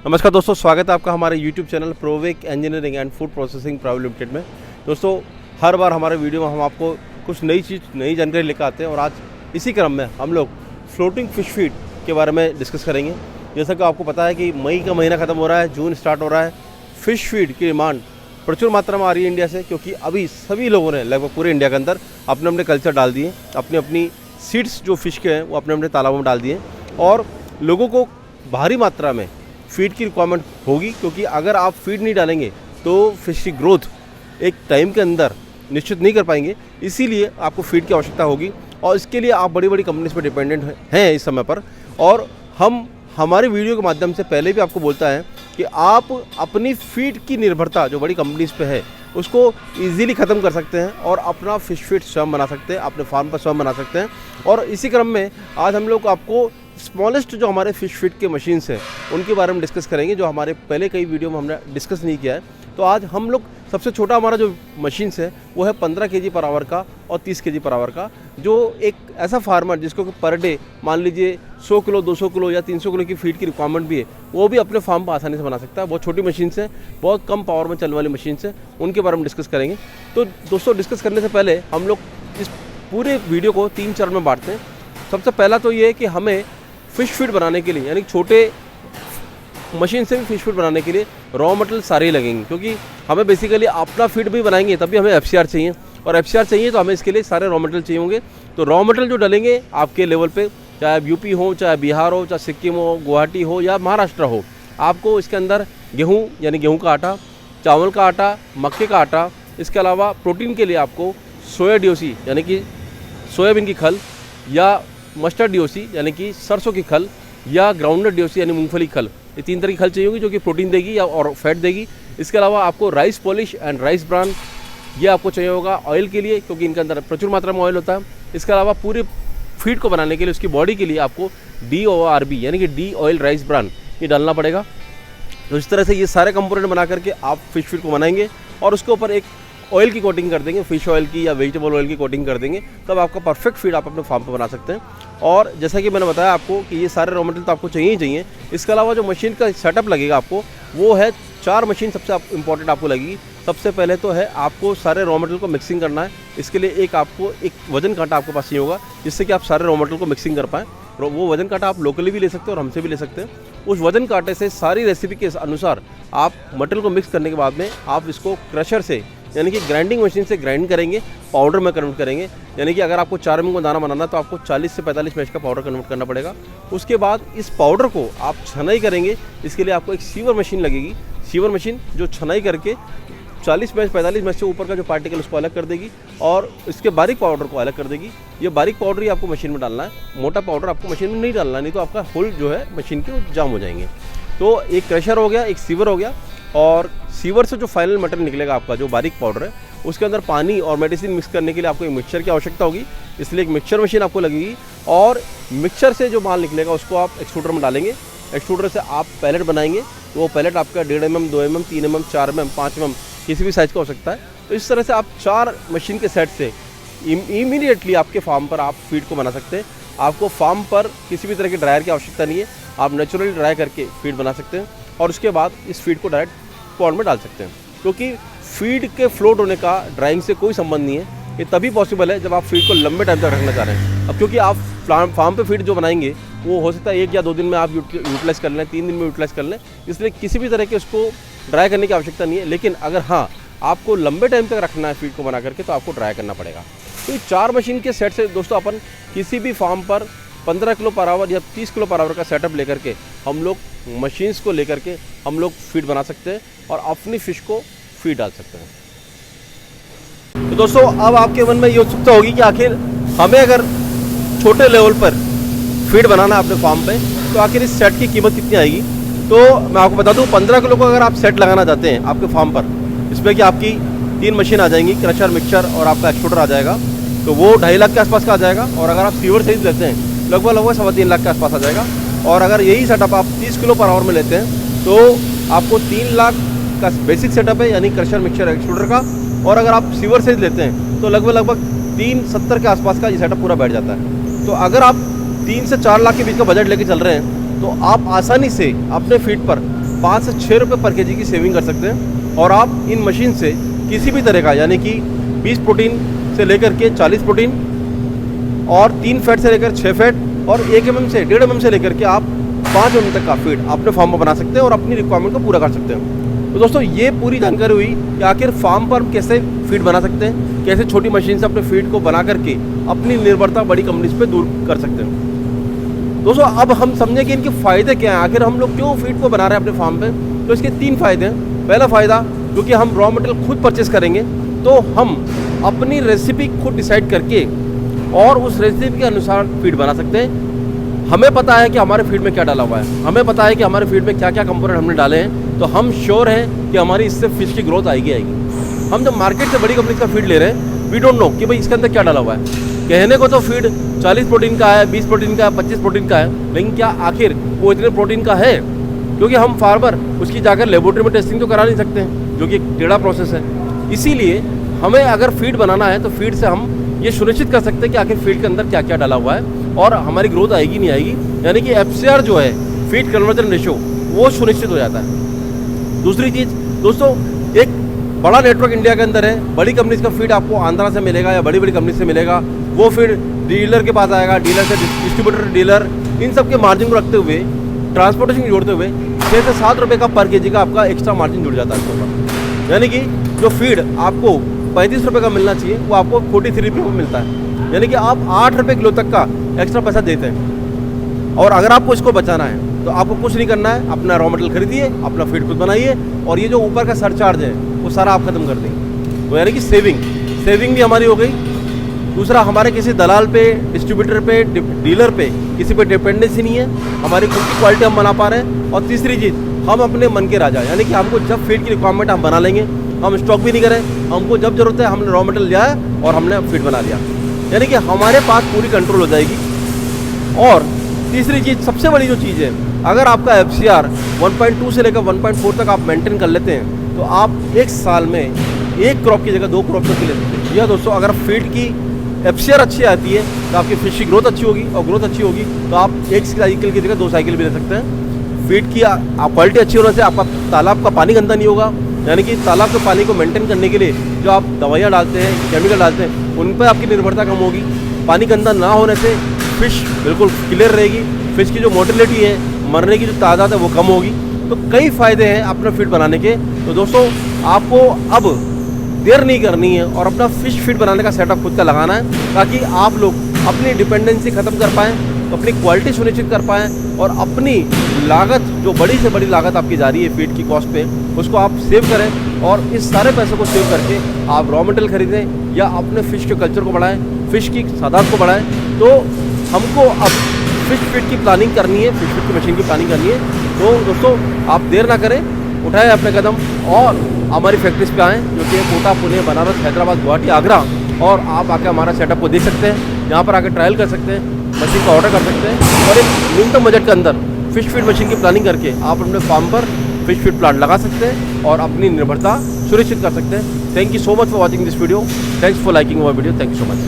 नमस्कार दोस्तों, स्वागत है आपका हमारे YouTube channel Provec engineering and food processing private limited में। दोस्तों, हर बार हमारे वीडियो में हम आपको कुछ नई जानकारी लेकर आते हैं और आज इसी क्रम में हम लोग फ्लोटिंग फिश फीड के बारे में डिस्कस करेंगे। जैसा कि आपको पता है कि मई का महीना ख़त्म हो रहा है, जून स्टार्ट हो रहा है। फ़िश फीड की डिमांड प्रचुर मात्रा में आ रही है इंडिया से, क्योंकि अभी सभी लोगों ने लगभग पूरे इंडिया के अंदर अपने अपने कल्चर डाल दिए, अपनी सीड्स जो फ़िश के हैं वो अपने अपने तालाबों में डाल दिए और लोगों को भारी मात्रा में फीड की रिक्वायरमेंट होगी, क्योंकि अगर आप फीड नहीं डालेंगे तो फिश की ग्रोथ एक टाइम के अंदर निश्चित नहीं कर पाएंगे। इसीलिए आपको फीड की आवश्यकता होगी और इसके लिए आप बड़ी बड़ी कंपनीज पर डिपेंडेंट हैं इस समय पर। और हम हमारे वीडियो के माध्यम से पहले भी आपको बोलता है कि आप अपनी फीड की निर्भरता जो बड़ी कंपनीज पे है उसको इजीली ख़त्म कर सकते हैं और अपना फिश फीड स्वयं बना सकते हैं, अपने फार्म पर स्वयं बना सकते हैं। और इसी क्रम में आज हम लोग आपको स्मॉलेस्ट जो हमारे फ़िश फीड के मशीन्स हैं उनके बारे में डिस्कस करेंगे, जो हमारे पहले कई वीडियो में हमने डिस्कस नहीं किया है। तो आज हम लोग सबसे छोटा हमारा जो मशीन्स है वो है 15 kg पर आवर का और 30 kg पर आवर का, जो एक ऐसा फार्मर जिसको पर डे मान लीजिए 100 किलो 200 किलो या 300 किलो की फीड की रिक्वायरमेंट भी है, वो भी अपने फार्म पर आसानी से बना सकता है। बहुत छोटी मशीन्स हैं, बहुत कम पावर में चलने वाली मशीन्स हैं, उनके बारे में डिस्कस करेंगे। तो दोस्तों, डिस्कस करने से पहले हम लोग इस पूरे वीडियो को 3 चरण में बांटते हैं। सबसे पहला तो ये है कि हमें फ़िश फीड बनाने के लिए, यानी छोटे मशीन से भी फिश फीड बनाने के लिए रॉ मटेरियल सारे ही लगेंगे, क्योंकि हमें बेसिकली अपना फीड भी बनाएंगे तभी हमें FCR चाहिए, और FCR चाहिए तो हमें इसके लिए सारे रॉ मटेरियल चाहिए होंगे। तो रॉ मटेरियल जो डलेंगे आपके लेवल पे, चाहे यूपी हो, चाहे बिहार हो, चाहे सिक्किम हो, गुवाहाटी हो या महाराष्ट्र हो, आपको इसके अंदर गेहूँ यानी गेहूँ का आटा, चावल का आटा, मक्के का आटा, इसके अलावा प्रोटीन के लिए आपको सोया DOC यानी कि सोयाबीन की खल, या मस्टर्ड DOC यानी कि सरसों की खल, या ग्राउंडनट DOC यानी मूंगफली खल, ये 3 तरह की खल चाहिए होगी जो कि प्रोटीन देगी या और फैट देगी। इसके अलावा आपको rice polish and rice bran ये आपको चाहिए होगा ऑयल के लिए, क्योंकि इनके अंदर प्रचुर मात्रा में ऑयल होता है। इसके अलावा पूरे फीड को बनाने के लिए उसकी बॉडी के लिए आपको DORB यानी कि डी ऑयल राइस ब्रान ये डालना पड़ेगा। तो इस तरह से ये सारे कंपोनेंट बना करके आप फिश फीड को बनाएंगे और उसके ऊपर एक ऑयल की कोटिंग कर देंगे, फिश ऑयल की या वेजिटेबल ऑयल की कोटिंग कर देंगे, तब आपका परफेक्ट फीड आप अपने फार्म पर बना सकते हैं। और जैसा कि मैंने बताया आपको कि ये सारे रॉ मटेरियल तो आपको चाहिए ही चाहिए। इसके अलावा जो मशीन का सेटअप लगेगा आपको वो है 4 मशीन सबसे इंपॉर्टेंट आपको लगेगी। सबसे पहले तो है आपको सारे रॉ मटेरियल को मिक्सिंग करना है। इसके लिए आपको एक वजन कांटा आपके पास चाहिए होगा, जिससे कि आप सारे रॉ मटेरियल को मिक्सिंग कर पाएँ। वो वजन कांटा आप लोकली भी ले सकते हैं और हमसे भी ले सकते हैं। उस वजन कांटे से सारी रेसिपी के अनुसार आप मटेरियल को मिक्स करने के बाद में आप इसको क्रशर से यानी कि ग्राइंडिंग मशीन से ग्राइंड करेंगे, पाउडर में कन्वर्ट करेंगे। यानी कि अगर आपको 4 mm का दाना बनाना तो आपको 40 से 45 मैश का पाउडर कन्वर्ट करना पड़ेगा। उसके बाद इस पाउडर को आप छनाई करेंगे। इसके लिए आपको एक सीवर मशीन लगेगी, सीवर मशीन जो छनाई करके 40 मैश 45 मैश से ऊपर का जो पार्टिकल उसको अलग कर देगी और इसके बारीक पाउडर को अलग कर देगी। ये बारीक पाउडर ही आपको मशीन में डालना है, मोटा पाउडर आपको मशीन में नहीं डालना, नहीं तो आपका होल जो है मशीन के वो जाम हो जाएंगे। तो एक क्रशर हो गया, एक सीवर हो गया, और सीवर से जो फाइनल मटेरियल निकलेगा आपका जो बारीक पाउडर है उसके अंदर पानी और मेडिसिन मिक्स करने के लिए आपको एक मिक्सचर की आवश्यकता होगी। इसलिए एक मिक्सचर मशीन आपको लगेगी और मिक्सचर से जो माल निकलेगा उसको आप एक्सट्रूडर में डालेंगे। एक्सट्रूडर से आप पैलेट बनाएंगे, तो वो पैलेट आपका 1.5 mm, 2 mm, 3 mm, 4 mm, 5 mm किसी भी साइज़ का हो सकता है। तो इस तरह से आप 4 मशीन के सेट से इमीडिएटली आपके फार्म पर आप फीड को बना सकते हैं। आपको फार्म पर किसी भी तरह के ड्रायर की आवश्यकता नहीं है, आप नेचुरली ड्राई करके फीड बना सकते हैं और उसके बाद इस फीड को डायरेक्ट पॉन्ड में डाल सकते हैं। क्योंकि फीड के फ्लोट होने का ड्राइंग से कोई संबंध नहीं है। ये तभी पॉसिबल है जब आप फीड को लंबे टाइम तक रखना चाह रहे हैं। अब क्योंकि आप फार्म पे फीड जो बनाएंगे वो हो सकता है 1 या 2 दिन में आप यूटिलाइज़ कर लें, 3 दिन में यूटिलाइज़ कर लें, इसलिए किसी भी तरह के उसको ड्राई करने की आवश्यकता नहीं है। लेकिन अगर हाँ आपको लंबे टाइम तक रखना है फीड को बना करके तो आपको ड्राई करना पड़ेगा। तो ये 4 मशीन के सेट से दोस्तों अपन किसी भी फार्म पर 15 किलो पर आवर या 30 किलो पर आवर का सेटअप लेकर के हम लोग मशीन्स को लेकर के हम लोग फीड बना सकते हैं और अपनी फ़िश को फीड डाल सकते हैं। तो दोस्तों, अब आपके मन में ये उत्सुकता होगी कि आखिर हमें अगर छोटे लेवल पर फीड बनाना है अपने फार्म पे तो आखिर इस सेट की कीमत कितनी आएगी। तो मैं आपको बता दूं, 15 किलो को अगर आप सेट लगाना चाहते हैं आपके फार्म पर, इसमें कि आपकी 3 मशीन आ जाएंगी, क्रशर, मिक्सचर और आपका एक्सट्रूडर आ जाएगा, तो वो 2.5 लाख के आसपास का आ जाएगा। और अगर आप सीवर साइज लेते हैं लगभग 3.25 लाख के आसपास आ जाएगा। और अगर यही सेटअप आप 30 किलो पर आवर में लेते हैं तो आपको 3 लाख का बेसिक सेटअप है, यानी क्रशर, मिक्सचर, एक्सट्रूडर का। और अगर आप सीवर साइज लेते हैं तो लगभग 370 के आसपास का ये सेटअप पूरा बैठ जाता है। तो अगर आप 3 से 4 लाख के बीच का बजट लेके चल रहे हैं तो आप आसानी से अपने फीड पर 5 से 6 रुपये पर केजी की सेविंग कर सकते हैं। और आप इन मशीन से किसी भी तरह का, यानी कि 20 प्रोटीन से लेकर के 40 प्रोटीन और 3 फैट से लेकर 6 फैट और 1 mm से 1.5 mm से लेकर के आप 5 mm तक का फीड अपने फार्म में बना सकते हैं और अपनी रिक्वायरमेंट को पूरा कर सकते हैं। तो दोस्तों ये पूरी जानकारी हुई कि आखिर फार्म पर हम कैसे फीड बना सकते हैं, कैसे छोटी मशीन से अपने फीड को बना करके अपनी निर्भरता बड़ी कंपनीज पे दूर कर सकते हैं। दोस्तों अब हम समझें कि इनके फ़ायदे क्या हैं, आखिर हम लोग क्यों फीड को बना रहे हैं अपने फार्म पे। तो इसके 3 फ़ायदे हैं। पहला फ़ायदा, क्योंकि हम रॉ मटेरियल खुद परचेस करेंगे तो हम अपनी रेसिपी खुद डिसाइड करके और उस रेसिपी के अनुसार फीड बना सकते हैं। हमें पता है कि हमारे फीड में क्या डाला हुआ है, हमें पता है कि हमारे फीड में क्या क्या कंपोनेंट हमने डाले हैं, तो हम श्योर हैं कि हमारी इससे फिश की ग्रोथ आएगी। हम जब मार्केट से बड़ी कंपनी का फीड ले रहे हैं, वी डोंट नो कि भाई इसके अंदर क्या डाला हुआ है। कहने को तो फीड 40 प्रोटीन का है, 20 प्रोटीन का है, 25 प्रोटीन का है, लेकिन क्या आखिर वो इतने प्रोटीन का है? क्योंकि हम फार्मर उसकी जाकर लेबोरेटरी में टेस्टिंग तो करा नहीं सकते हैं, जो कि एक टेढ़ा प्रोसेस है। इसीलिए हमें अगर फीड बनाना है तो फीड से हम ये सुनिश्चित कर सकते हैं कि आखिर फीड के अंदर क्या क्या डाला हुआ है और हमारी ग्रोथ आएगी नहीं आएगी, यानी कि FCR जो है, फीड कन्वर्जन रेशियो, वो सुनिश्चित हो जाता है। दूसरी चीज़ दोस्तों, एक बड़ा नेटवर्क इंडिया के अंदर है, बड़ी कंपनीज का फीड आपको आंध्रा से मिलेगा या बड़ी बड़ी कंपनी से मिलेगा। वो फीड डीलर के पास आएगा, डीलर से डिस्ट्रीब्यूटर, डीलर, इन सब के मार्जिन को रखते हुए, ट्रांसपोर्टेशन जोड़ते हुए 6 से 7 रुपये का पर केजी का आपका एक्स्ट्रा मार्जिन जुड़ जाता है इसके ऊपर। यानी कि जो फीड आपको 35 रुपये का मिलना चाहिए वो आपको 43 रुपये में मिलता है, यानी कि आप 8 रुपये किलो तक का एक्स्ट्रा पैसा देते हैं। और अगर आपको इसको बचाना है तो आपको कुछ नहीं करना है, अपना रॉ मटेरियल खरीदिए, अपना फीड खुद बनाइए और ये जो ऊपर का सरचार्ज है वो सारा आप खत्म कर देंगे। तो यानी कि सेविंग भी हमारी हो गई। दूसरा, हमारे किसी दलाल पे, डिस्ट्रीब्यूटर पे, डीलर पे किसी पे डिपेंडेंसी नहीं है, हमारी खुद की क्वालिटी हम बना पा रहे हैं। और तीसरी चीज़, हम अपने मन के राजा, यानी कि हमको जब फीड की रिक्वायरमेंट हम बना लेंगे, हम स्टॉक भी नहीं करें, हमको जब जरूरत है हमने रॉ मटेरियल लिया है और हमने फीड बना लिया, यानी कि हमारे पास पूरी कंट्रोल हो जाएगी। और तीसरी चीज़, सबसे बड़ी जो चीज़ है, अगर आपका FCR 1.2 से लेकर 1.4 तक आप मेंटेन कर लेते हैं तो आप एक साल में 1 क्रॉप की जगह 2 क्रॉप तक ले सकते हैं। यह दोस्तों, अगर फीड की FCR अच्छी आती है तो आपकी फिश की ग्रोथ अच्छी होगी, और ग्रोथ अच्छी होगी तो आप 1 साइकिल की जगह 2 साइकिल भी ले सकते हैं। फीड की क्वालिटी अच्छी होने से आपका तालाब का पानी गंदा नहीं होगा, यानी कि तालाब के पानी को मेंटेन करने के लिए जो आप दवाइयाँ डालते हैं, केमिकल डालते हैं, उन पर आपकी निर्भरता कम होगी। पानी गंदा ना होने से फिश बिल्कुल क्लियर रहेगी, फिश की जो मोटिलिटी है, मरने की जो तादाद है वो कम होगी। तो कई फ़ायदे हैं अपना फीड बनाने के। तो दोस्तों, आपको अब देर नहीं करनी है और अपना फिश फीड बनाने का सेटअप खुद का लगाना है, ताकि आप लोग अपनी डिपेंडेंसी ख़त्म कर पाएँ, अपनी क्वालिटी सुनिश्चित कर पाएँ और अपनी लागत, जो बड़ी से बड़ी लागत आपकी जा रही है फीड की कॉस्ट पे, उसको आप सेव करें। और इस सारे पैसों को सेव करके आप रॉ मटेरियल खरीदें या अपने फ़िश के कल्चर को बढ़ाएं, फ़िश की तादाद को बढ़ाएं। तो हमको अब फिश फीड की प्लानिंग करनी है, फिश फीड की मशीन की प्लानिंग करनी है। तो दोस्तों, आप देर ना करें, उठाएं अपने कदम और हमारी फैक्ट्रीज पे आएँ, जो कि कोटा, पुणे, बनारस, हैदराबाद, गुवाहाटी, आगरा, और आप आके हमारा सेटअप को देख सकते हैं। यहाँ पर आके ट्रायल कर सकते हैं, मशीन का ऑर्डर कर सकते हैं और एक न्यूनतम बजट के अंदर फिश फीड मशीन की प्लानिंग करके आप अपने फार्म पर फिश फीड प्लांट लगा सकते हैं और अपनी निर्भरता सुनिश्चित कर सकते हैं। Thank you so much for watching this video. Thanks for liking our video. Thank you so much.